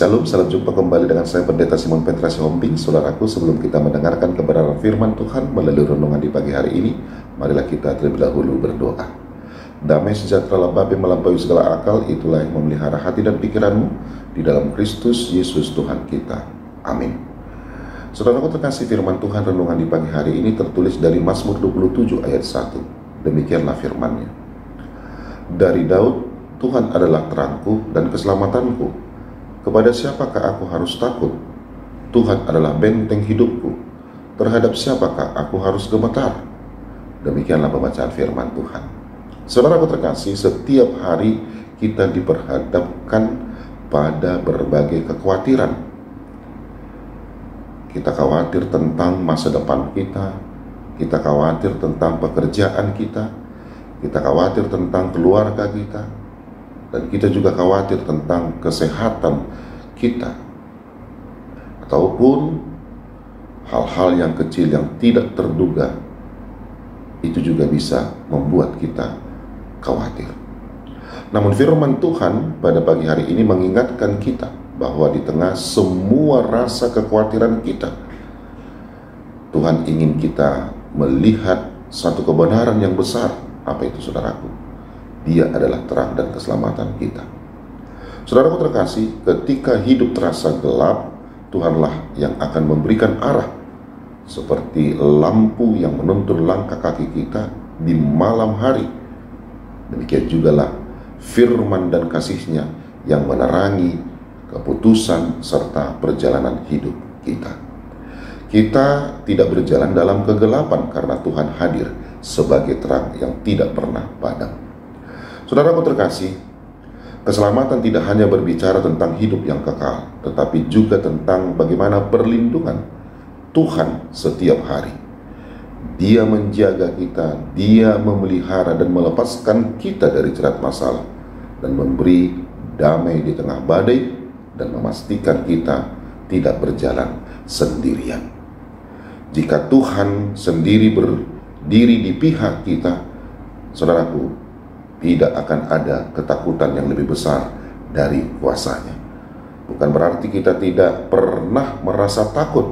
Shalom, salam jumpa kembali dengan saya Pendeta Simon Petra Sihombing. Saudaraku, sebelum kita mendengarkan kebenaran firman Tuhan melalui renungan di pagi hari ini, marilah kita terlebih dahulu berdoa. Damai sejahtera Bapa yang melampaui segala akal, itulah yang memelihara hati dan pikiranmu di dalam Kristus Yesus Tuhan kita. Amin. Saudaraku terkasih, firman Tuhan renungan di pagi hari ini tertulis dari Mazmur 27 ayat 1. Demikianlah firman-Nya. Dari Daud, Tuhan adalah terangku dan keselamatanku. Kepada siapakah aku harus takut? Tuhan adalah benteng hidupku. Terhadap siapakah aku harus gemetar? Demikianlah pembacaan firman Tuhan. Saudaraku terkasih, setiap hari kita diperhadapkan pada berbagai kekhawatiran. Kita khawatir tentang masa depan kita khawatir tentang pekerjaan kita khawatir tentang keluarga kita, dan kita juga khawatir tentang kesehatan kita, ataupun hal-hal yang kecil yang tidak terduga, itu juga bisa membuat kita khawatir. Namun firman Tuhan pada pagi hari ini mengingatkan kita bahwa di tengah semua rasa kekhawatiran kita, Tuhan ingin kita melihat satu kebenaran yang besar. Apa itu, saudaraku? Dia adalah terang dan keselamatan kita. Saudaraku terkasih, ketika hidup terasa gelap, Tuhanlah yang akan memberikan arah, seperti lampu yang menuntun langkah kaki kita di malam hari. Demikian jugalah firman dan kasih-Nya yang menerangi keputusan serta perjalanan hidup kita. Kita tidak berjalan dalam kegelapan karena Tuhan hadir sebagai terang yang tidak pernah padam. Saudaraku terkasih, keselamatan tidak hanya berbicara tentang hidup yang kekal, tetapi juga tentang bagaimana perlindungan Tuhan setiap hari. Dia menjaga kita, Dia memelihara dan melepaskan kita dari jerat masalah, dan memberi damai di tengah badai, dan memastikan kita tidak berjalan sendirian. Jika Tuhan sendiri berdiri di pihak kita, saudaraku, tidak akan ada ketakutan yang lebih besar dari kuasa-Nya. Bukan berarti kita tidak pernah merasa takut,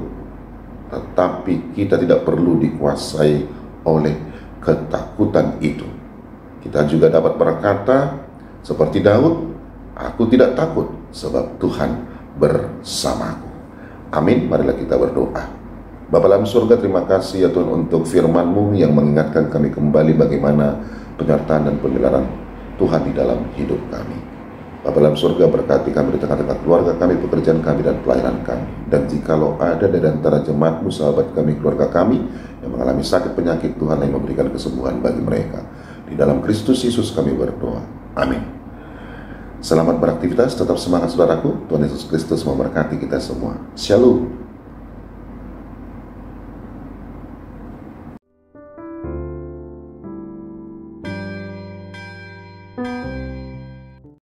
tetapi kita tidak perlu dikuasai oleh ketakutan itu. Kita juga dapat berkata seperti Daud, aku tidak takut sebab Tuhan bersamaku. Amin. Marilah kita berdoa. Bapa dalam surga, terima kasih ya Tuhan untuk firman-Mu yang mengingatkan kami kembali bagaimana penyertaan dan pemeliharaan Tuhan di dalam hidup kami. Bapa dalam surga, berkati kami di tengah-tengah keluarga kami, pekerjaan kami, dan pelayanan kami. Dan jikalau ada dari antara jemaat-Mu, sahabat kami, keluarga kami yang mengalami sakit penyakit, Tuhan yang memberikan kesembuhan bagi mereka. Di dalam Kristus Yesus kami berdoa. Amin. Selamat beraktivitas, tetap semangat saudaraku. Tuhan Yesus Kristus memberkati kita semua. Shalom.